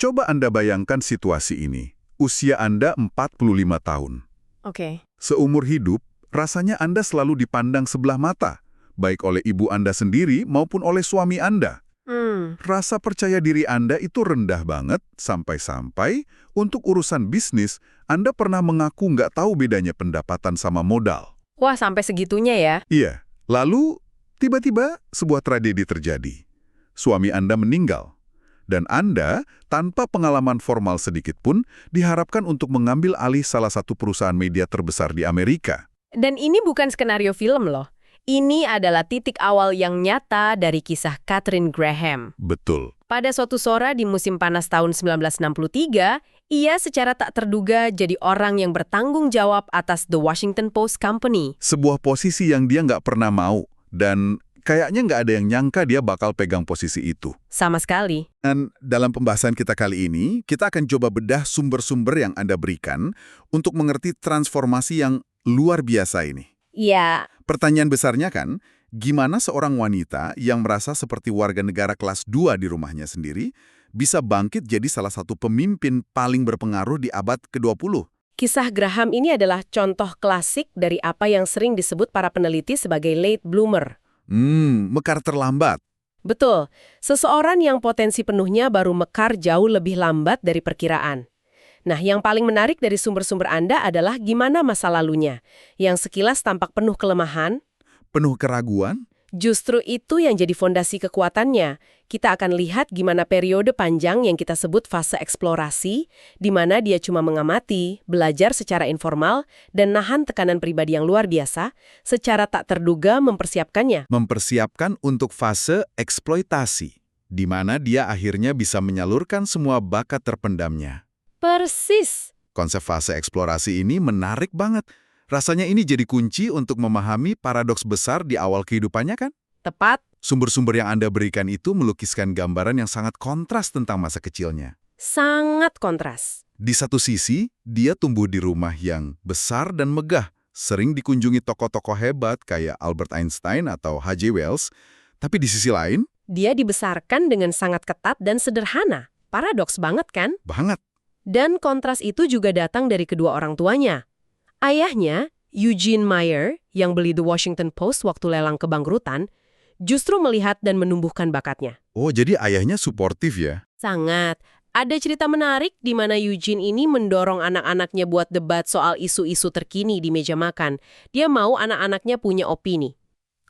Coba Anda bayangkan situasi ini. Usia Anda 45 tahun. Oke. Seumur hidup, rasanya Anda selalu dipandang sebelah mata, baik oleh ibu Anda sendiri maupun oleh suami Anda. Rasa percaya diri Anda itu rendah banget, sampai-sampai untuk urusan bisnis, Anda pernah mengaku nggak tahu bedanya pendapatan sama modal. Wah, sampai segitunya ya? Iya, lalu tiba-tiba sebuah tragedi terjadi. Suami Anda meninggal, dan Anda, tanpa pengalaman formal sedikit pun, diharapkan untuk mengambil alih salah satu perusahaan media terbesar di Amerika. Dan ini bukan skenario film loh. Ini adalah titik awal yang nyata dari kisah Katharine Graham. Betul. Pada suatu sore di musim panas tahun 1963, ia secara tak terduga jadi orang yang bertanggung jawab atas The Washington Post Company. Sebuah posisi yang dia nggak pernah mau, dan kayaknya nggak ada yang nyangka dia bakal pegang posisi itu. Sama sekali. Dan dalam pembahasan kita kali ini, kita akan coba bedah sumber-sumber yang Anda berikan untuk mengerti transformasi yang luar biasa ini. Iya. Pertanyaan besarnya kan, gimana seorang wanita yang merasa seperti warga negara kelas 2 di rumahnya sendiri bisa bangkit jadi salah satu pemimpin paling berpengaruh di abad ke-20? Kisah Graham ini adalah contoh klasik dari apa yang sering disebut para peneliti sebagai late bloomer. Mekar terlambat. Betul, seseorang yang potensi penuhnya baru mekar jauh lebih lambat dari perkiraan. Nah, yang paling menarik dari sumber-sumber Anda adalah gimana masa lalunya, yang sekilas tampak penuh kelemahan. Penuh keraguan? Justru itu yang jadi fondasi kekuatannya. Kita akan lihat gimana periode panjang yang kita sebut fase eksplorasi, di mana dia cuma mengamati, belajar secara informal, dan nahan tekanan pribadi yang luar biasa, secara tak terduga mempersiapkannya. Mempersiapkan untuk fase eksploitasi, di mana dia akhirnya bisa menyalurkan semua bakat terpendamnya. Persis. Konsep fase eksplorasi ini menarik banget. Rasanya ini jadi kunci untuk memahami paradoks besar di awal kehidupannya kan? Tepat. Sumber-sumber yang Anda berikan itu melukiskan gambaran yang sangat kontras tentang masa kecilnya. Sangat kontras. Di satu sisi, dia tumbuh di rumah yang besar dan megah, sering dikunjungi tokoh-tokoh hebat kayak Albert Einstein atau H.G. Wells. Tapi di sisi lain, dia dibesarkan dengan sangat ketat dan sederhana. Paradoks banget kan? Banget. Dan kontras itu juga datang dari kedua orang tuanya. Ayahnya, Eugene Meyer, yang beli The Washington Post waktu lelang kebangkrutan, justru melihat dan menumbuhkan bakatnya. Oh, jadi ayahnya suportif ya? Sangat. Ada cerita menarik di mana Eugene ini mendorong anak-anaknya buat debat soal isu-isu terkini di meja makan. Dia mau anak-anaknya punya opini.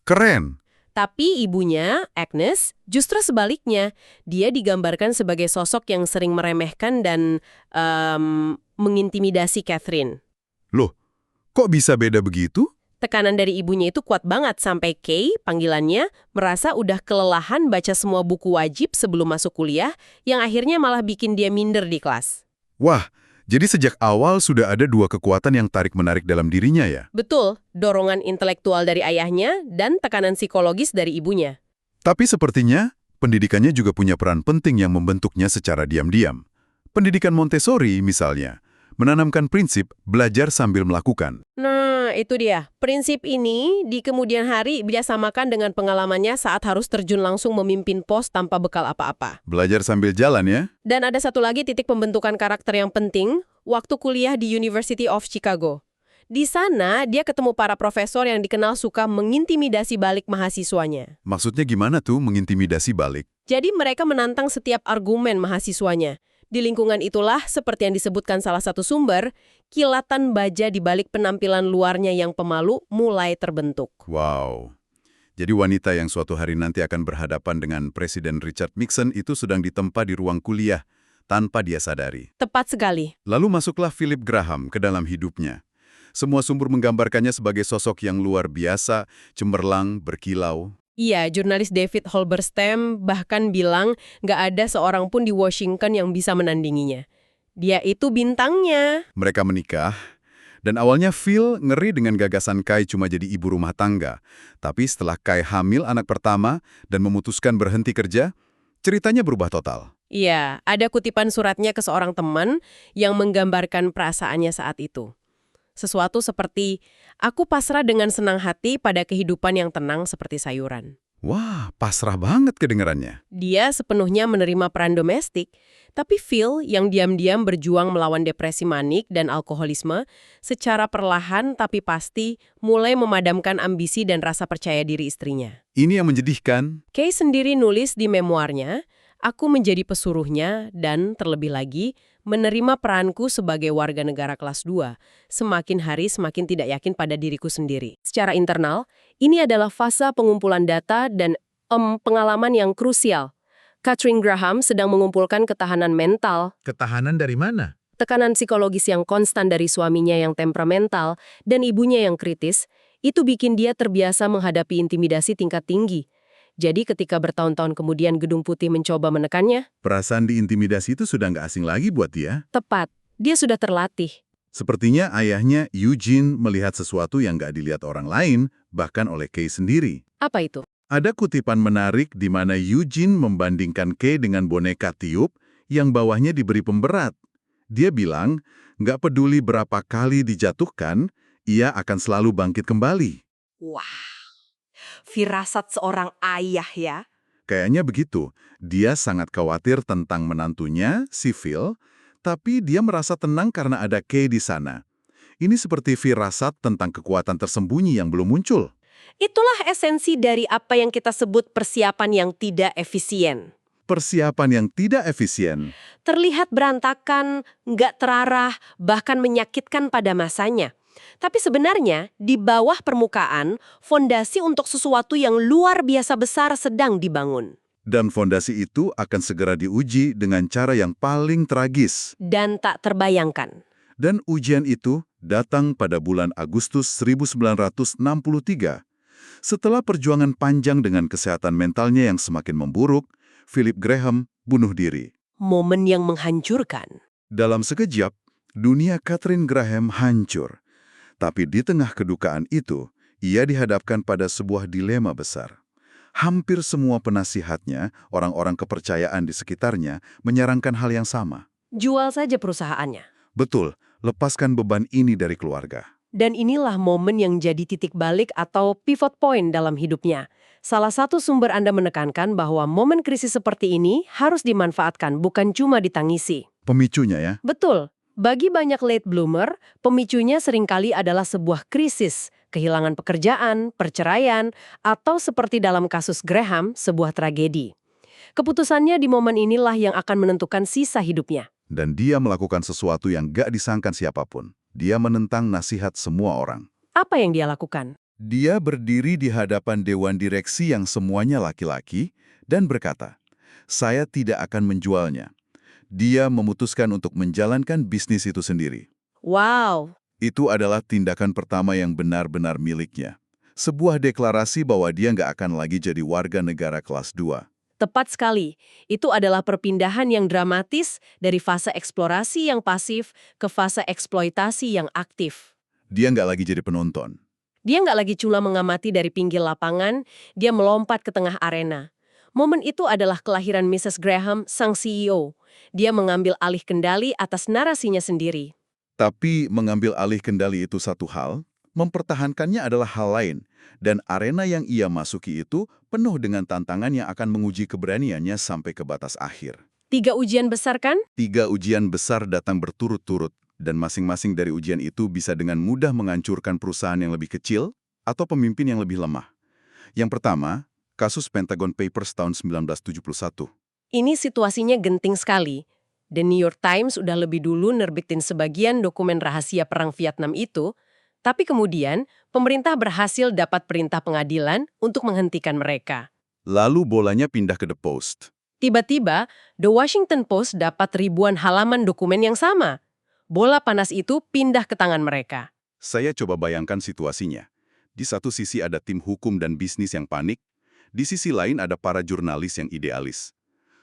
Keren. Tapi ibunya, Agnes, justru sebaliknya. Dia digambarkan sebagai sosok yang sering meremehkan dan mengintimidasi Katharine. Loh, kok bisa beda begitu? Tekanan dari ibunya itu kuat banget sampai Kay, panggilannya, merasa udah kelelahan baca semua buku wajib sebelum masuk kuliah, yang akhirnya malah bikin dia minder di kelas. Wah, jadi sejak awal sudah ada dua kekuatan yang tarik-menarik dalam dirinya ya? Betul, dorongan intelektual dari ayahnya dan tekanan psikologis dari ibunya. Tapi sepertinya, pendidikannya juga punya peran penting yang membentuknya secara diam-diam. Pendidikan Montessori, misalnya, menanamkan prinsip belajar sambil melakukan. Nah, itu dia. Prinsip ini di kemudian hari dia samakan dengan pengalamannya saat harus terjun langsung memimpin pos tanpa bekal apa-apa. Belajar sambil jalan ya? Dan ada satu lagi titik pembentukan karakter yang penting, waktu kuliah di University of Chicago. Di sana, dia ketemu para profesor yang dikenal suka mengintimidasi balik mahasiswanya. Maksudnya gimana tuh mengintimidasi balik? Jadi mereka menantang setiap argumen mahasiswanya. Di lingkungan itulah, seperti yang disebutkan salah satu sumber, kilatan baja di balik penampilan luarnya yang pemalu mulai terbentuk. Wow. Jadi wanita yang suatu hari nanti akan berhadapan dengan Presiden Richard Nixon itu sedang ditempa di ruang kuliah tanpa dia sadari. Tepat sekali. Lalu masuklah Philip Graham ke dalam hidupnya. Semua sumber menggambarkannya sebagai sosok yang luar biasa, cemerlang, berkilau. Iya, jurnalis David Halberstam bahkan bilang nggak ada seorang pun di Washington yang bisa menandinginya. Dia itu bintangnya. Mereka menikah, dan awalnya Phil ngeri dengan gagasan Kai cuma jadi ibu rumah tangga. Tapi setelah Kai hamil anak pertama dan memutuskan berhenti kerja, ceritanya berubah total. Iya, ada kutipan suratnya ke seorang teman yang menggambarkan perasaannya saat itu. Sesuatu seperti, aku pasrah dengan senang hati pada kehidupan yang tenang seperti sayuran. Wah, pasrah banget kedengarannya. Dia sepenuhnya menerima peran domestik, tapi Phil yang diam-diam berjuang melawan depresi manik dan alkoholisme, secara perlahan tapi pasti mulai memadamkan ambisi dan rasa percaya diri istrinya. Ini yang menjedihkan. Kay sendiri nulis di memoarnya, "Aku menjadi pesuruhnya dan, terlebih lagi, menerima peranku sebagai warga negara kelas 2. Semakin hari semakin tidak yakin pada diriku sendiri." Secara internal, ini adalah fase pengumpulan data dan pengalaman yang krusial. Katharine Graham sedang mengumpulkan ketahanan mental, Ketahanan dari mana? tekanan psikologis yang konstan dari suaminya yang temperamental, dan ibunya yang kritis, itu bikin dia terbiasa menghadapi intimidasi tingkat tinggi. Jadi ketika bertahun-tahun kemudian Gedung Putih mencoba menekannya, Perasaan diintimidasi itu sudah nggak asing lagi buat dia. tepat, dia sudah terlatih. Sepertinya ayahnya Eugene melihat sesuatu yang nggak dilihat orang lain, bahkan oleh Kay sendiri. Apa itu? Ada kutipan menarik di mana Eugene membandingkan Kay dengan boneka tiup yang bawahnya diberi pemberat. Dia bilang, nggak peduli berapa kali dijatuhkan, ia akan selalu bangkit kembali. Wah, firasat seorang ayah ya. Kayaknya begitu. Dia sangat khawatir tentang menantunya, si Phil, tapi dia merasa tenang karena ada Kay di sana. Ini seperti firasat tentang kekuatan tersembunyi yang belum muncul. Itulah esensi dari apa yang kita sebut persiapan yang tidak efisien. Persiapan yang tidak efisien. Terlihat berantakan, nggak terarah, bahkan menyakitkan pada masanya. Tapi sebenarnya, di bawah permukaan, fondasi untuk sesuatu yang luar biasa besar sedang dibangun. Dan fondasi itu akan segera diuji dengan cara yang paling tragis. Dan tak terbayangkan. Dan ujian itu datang pada bulan Agustus 1963. Setelah perjuangan panjang dengan kesehatan mentalnya yang semakin memburuk, Philip Graham bunuh diri. Momen yang menghancurkan. Dalam sekejap, dunia Katharine Graham hancur. Tapi di tengah kedukaan itu, ia dihadapkan pada sebuah dilema besar. Hampir semua penasihatnya, orang-orang kepercayaan di sekitarnya, menyarankan hal yang sama. Jual saja perusahaannya. Betul, lepaskan beban ini dari keluarga. Dan inilah momen yang jadi titik balik atau pivot point dalam hidupnya. Salah satu sumber Anda menekankan bahwa momen krisis seperti ini harus dimanfaatkan, bukan cuma ditangisi. Pemicunya ya. Betul. Bagi banyak late bloomer, pemicunya seringkali adalah sebuah krisis, kehilangan pekerjaan, perceraian, atau seperti dalam kasus Graham, sebuah tragedi. Keputusannya di momen inilah yang akan menentukan sisa hidupnya. Dan dia melakukan sesuatu yang gak disangkan siapapun. Dia menentang nasihat semua orang. Apa yang dia lakukan? Dia berdiri di hadapan dewan direksi yang semuanya laki-laki dan berkata, "Saya tidak akan menjualnya." Dia memutuskan untuk menjalankan bisnis itu sendiri. Wow, Itu adalah tindakan pertama yang benar-benar miliknya. Sebuah deklarasi bahwa dia nggak akan lagi jadi warga negara kelas 2. tepat sekali. Itu adalah perpindahan yang dramatis dari fase eksplorasi yang pasif ke fase eksploitasi yang aktif. Dia nggak lagi jadi penonton. Dia nggak lagi cuma mengamati dari pinggir lapangan, dia melompat ke tengah arena. Momen itu adalah kelahiran Mrs. Graham, sang CEO. Dia mengambil alih kendali atas narasinya sendiri. Tapi mengambil alih kendali itu satu hal, mempertahankannya adalah hal lain. Dan arena yang ia masuki itu penuh dengan tantangan yang akan menguji keberaniannya sampai ke batas akhir. 3 ujian besar kan? 3 ujian besar datang berturut-turut, dan masing-masing dari ujian itu bisa dengan mudah menghancurkan perusahaan yang lebih kecil atau pemimpin yang lebih lemah. Yang pertama, kasus Pentagon Papers tahun 1971. Ini situasinya genting sekali. The New York Times udah lebih dulu nerbitin sebagian dokumen rahasia perang Vietnam itu, tapi kemudian pemerintah berhasil dapat perintah pengadilan untuk menghentikan mereka. Lalu bolanya pindah ke The Post. Tiba-tiba, The Washington Post dapat ribuan halaman dokumen yang sama. Bola panas itu pindah ke tangan mereka. Saya coba bayangkan situasinya. Di satu sisi ada tim hukum dan bisnis yang panik, di sisi lain ada para jurnalis yang idealis.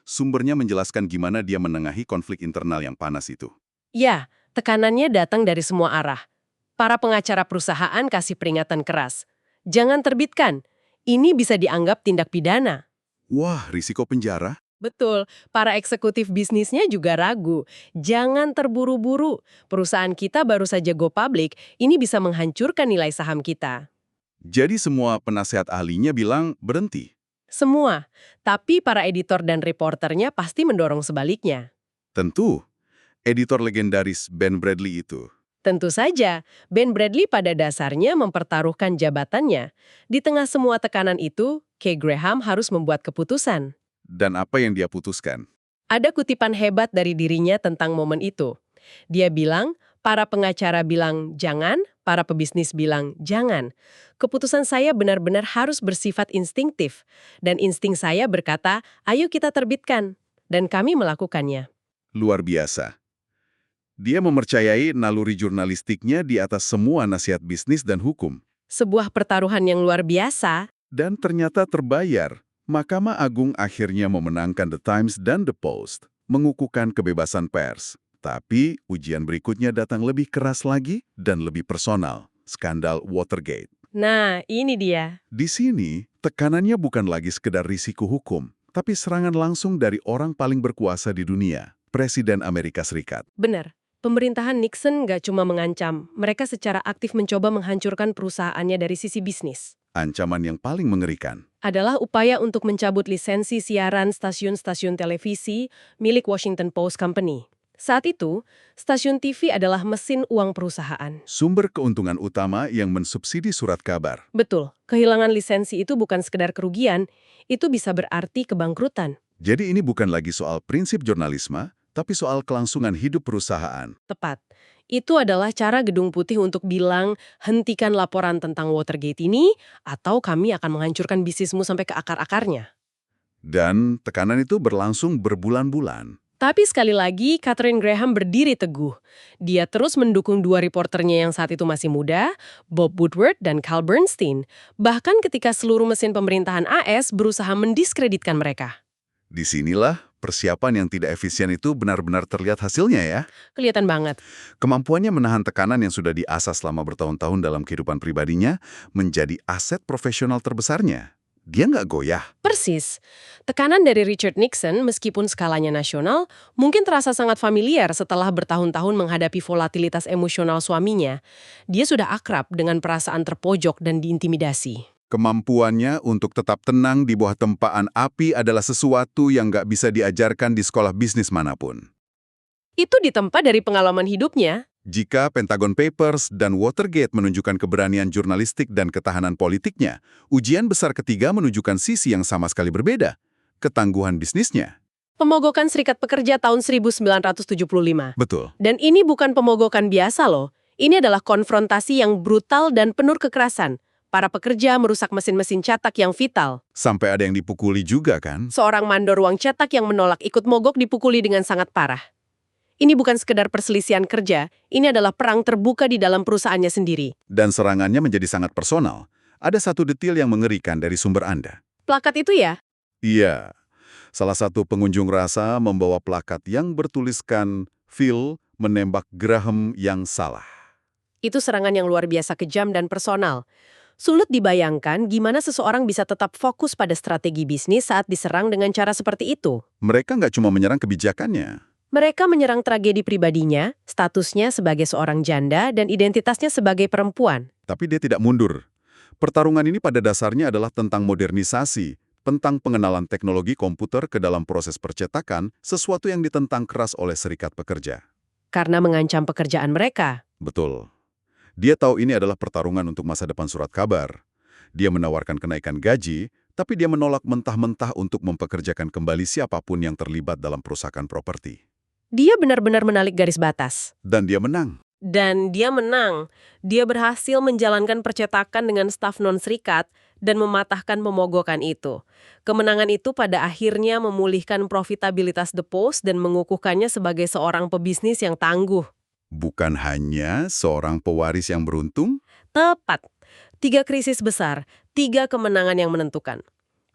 Sumbernya menjelaskan gimana dia menengahi konflik internal yang panas itu. Ya, tekanannya datang dari semua arah. Para pengacara perusahaan kasih peringatan keras. Jangan terbitkan, ini bisa dianggap tindak pidana. Wah, risiko penjara? Betul, para eksekutif bisnisnya juga ragu. Jangan terburu-buru, perusahaan kita baru saja go public, ini bisa menghancurkan nilai saham kita. Jadi semua penasehat ahlinya bilang berhenti. Semua. Tapi para editor dan reporternya pasti mendorong sebaliknya. Tentu, editor legendaris Ben Bradley itu. Tentu saja, Ben Bradley pada dasarnya mempertaruhkan jabatannya. Di tengah semua tekanan itu, Kay Graham harus membuat keputusan. Dan apa yang dia putuskan? Ada kutipan hebat dari dirinya tentang momen itu. Dia bilang, para pengacara bilang jangan, para pebisnis bilang jangan. Keputusan saya benar-benar harus bersifat instingtif. Dan insting saya berkata, ayo kita terbitkan. Dan kami melakukannya. Luar biasa. Dia mempercayai naluri jurnalistiknya di atas semua nasihat bisnis dan hukum. Sebuah pertaruhan yang luar biasa. Dan ternyata terbayar. Mahkamah Agung akhirnya memenangkan The Times dan The Post, mengukuhkan kebebasan pers. Tapi ujian berikutnya datang lebih keras lagi dan lebih personal, skandal Watergate. Nah, ini dia. Di sini, tekanannya bukan lagi sekedar risiko hukum, tapi serangan langsung dari orang paling berkuasa di dunia, Presiden Amerika Serikat. Benar. Pemerintahan Nixon nggak cuma mengancam, mereka secara aktif mencoba menghancurkan perusahaannya dari sisi bisnis. Ancaman yang paling mengerikan. Adalah upaya untuk mencabut lisensi siaran stasiun-stasiun televisi milik Washington Post Company. Saat itu, stasiun TV adalah mesin uang perusahaan. Sumber keuntungan utama yang mensubsidi surat kabar. Betul, kehilangan lisensi itu bukan sekedar kerugian, itu bisa berarti kebangkrutan. Jadi ini bukan lagi soal prinsip jurnalisme, tapi soal kelangsungan hidup perusahaan. Tepat. Itu adalah cara Gedung Putih untuk bilang, hentikan laporan tentang Watergate ini, atau kami akan menghancurkan bisnismu sampai ke akar-akarnya. Dan tekanan itu berlangsung berbulan-bulan. Tapi sekali lagi, Katharine Graham berdiri teguh. Dia terus mendukung dua reporternya yang saat itu masih muda, Bob Woodward dan Carl Bernstein. Bahkan ketika seluruh mesin pemerintahan AS berusaha mendiskreditkan mereka. Disinilah persiapan yang tidak efisien itu benar-benar terlihat hasilnya ya. Kelihatan banget. Kemampuannya menahan tekanan yang sudah diasah selama bertahun-tahun dalam kehidupan pribadinya menjadi aset profesional terbesarnya. Dia nggak goyah. Persis. Tekanan dari Richard Nixon, meskipun skalanya nasional, mungkin terasa sangat familiar setelah bertahun-tahun menghadapi volatilitas emosional suaminya. Dia sudah akrab dengan perasaan terpojok dan diintimidasi. Kemampuannya untuk tetap tenang di bawah tempaan api adalah sesuatu yang nggak bisa diajarkan di sekolah bisnis manapun. Itu ditempa dari pengalaman hidupnya. Jika Pentagon Papers dan Watergate menunjukkan keberanian jurnalistik dan ketahanan politiknya, ujian besar ketiga menunjukkan sisi yang sama sekali berbeda, ketangguhan bisnisnya. Pemogokan Serikat Pekerja tahun 1975. Betul. Dan ini bukan pemogokan biasa loh. Ini adalah konfrontasi yang brutal dan penuh kekerasan. Para pekerja merusak mesin-mesin cetak yang vital. Sampai ada yang dipukuli juga kan? Seorang mandor uang cetak yang menolak ikut mogok dipukuli dengan sangat parah. Ini bukan sekedar perselisihan kerja, ini adalah perang terbuka di dalam perusahaannya sendiri. Dan serangannya menjadi sangat personal. Ada satu detail yang mengerikan dari sumber Anda. Plakat itu ya? Iya. Salah satu pengunjuk rasa membawa plakat yang bertuliskan Phil menembak Graham yang salah. Itu serangan yang luar biasa kejam dan personal. Sulit dibayangkan gimana seseorang bisa tetap fokus pada strategi bisnis saat diserang dengan cara seperti itu. Mereka nggak cuma menyerang kebijakannya. Mereka menyerang tragedi pribadinya, statusnya sebagai seorang janda, dan identitasnya sebagai perempuan. Tapi dia tidak mundur. Pertarungan ini pada dasarnya adalah tentang modernisasi, tentang pengenalan teknologi komputer ke dalam proses percetakan, sesuatu yang ditentang keras oleh serikat pekerja. Karena mengancam pekerjaan mereka. Betul. Dia tahu ini adalah pertarungan untuk masa depan surat kabar. Dia menawarkan kenaikan gaji, tapi dia menolak mentah-mentah untuk mempekerjakan kembali siapapun yang terlibat dalam perusahaan properti. Dia benar-benar menarik garis batas. Dan dia menang. Dan dia menang. Dia berhasil menjalankan percetakan dengan staf non-serikat dan mematahkan pemogokan itu. Kemenangan itu pada akhirnya memulihkan profitabilitas The Post dan mengukuhkannya sebagai seorang pebisnis yang tangguh. Bukan hanya seorang pewaris yang beruntung. Tepat. 3 krisis besar, 3 kemenangan yang menentukan.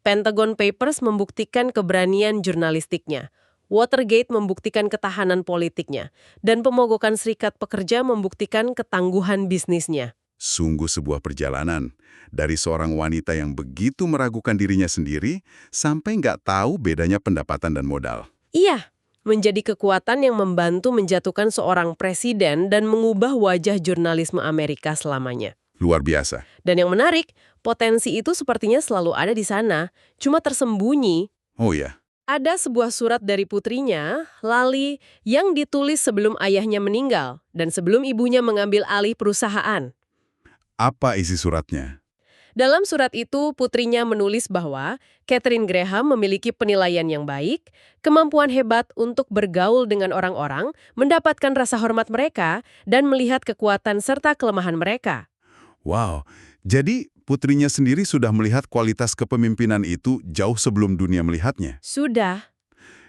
Pentagon Papers membuktikan keberanian jurnalistiknya. Watergate membuktikan ketahanan politiknya. Dan pemogokan Serikat Pekerja membuktikan ketangguhan bisnisnya. Sungguh sebuah perjalanan. Dari seorang wanita yang begitu meragukan dirinya sendiri, sampai nggak tahu bedanya pendapatan dan modal. Iya, menjadi kekuatan yang membantu menjatuhkan seorang presiden dan mengubah wajah jurnalisme Amerika selamanya. Luar biasa. Dan yang menarik, potensi itu sepertinya selalu ada di sana, cuma tersembunyi. Oh ya, Ada sebuah surat dari putrinya, Lali, yang ditulis sebelum ayahnya meninggal dan sebelum ibunya mengambil alih perusahaan. apa isi suratnya? Dalam surat itu, putrinya menulis bahwa Catherine Graham memiliki penilaian yang baik, kemampuan hebat untuk bergaul dengan orang-orang, mendapatkan rasa hormat mereka, dan melihat kekuatan serta kelemahan mereka. Wow, jadi putrinya sendiri sudah melihat kualitas kepemimpinan itu jauh sebelum dunia melihatnya. Sudah.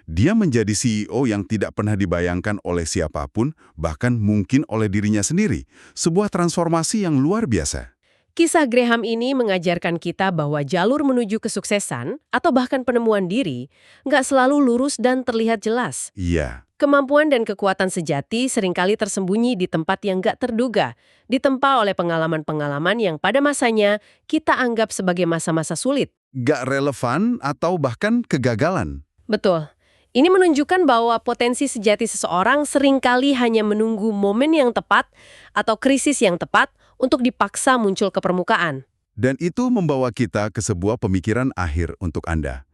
Dia menjadi CEO yang tidak pernah dibayangkan oleh siapapun, bahkan mungkin oleh dirinya sendiri. Sebuah transformasi yang luar biasa. Kisah Graham ini mengajarkan kita bahwa jalur menuju kesuksesan, atau bahkan penemuan diri, nggak selalu lurus dan terlihat jelas. Iya, Kemampuan dan kekuatan sejati seringkali tersembunyi di tempat yang nggak terduga, ditempa oleh pengalaman-pengalaman yang pada masanya kita anggap sebagai masa-masa sulit. gak relevan atau bahkan kegagalan. Betul. Ini menunjukkan bahwa potensi sejati seseorang seringkali hanya menunggu momen yang tepat atau krisis yang tepat untuk dipaksa muncul ke permukaan. Dan itu membawa kita ke sebuah pemikiran akhir untuk Anda.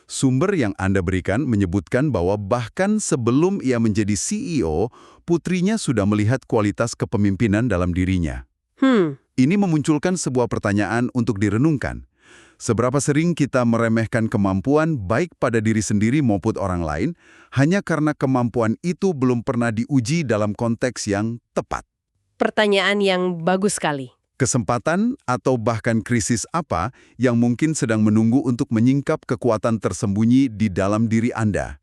Sumber yang Anda berikan menyebutkan bahwa bahkan sebelum ia menjadi CEO, putrinya sudah melihat kualitas kepemimpinan dalam dirinya. Ini memunculkan sebuah pertanyaan untuk direnungkan. Seberapa sering kita meremehkan kemampuan baik pada diri sendiri maupun orang lain, hanya karena kemampuan itu belum pernah diuji dalam konteks yang tepat? Pertanyaan yang bagus sekali. Kesempatan atau bahkan krisis apa yang mungkin sedang menunggu untuk menyingkap kekuatan tersembunyi di dalam diri Anda?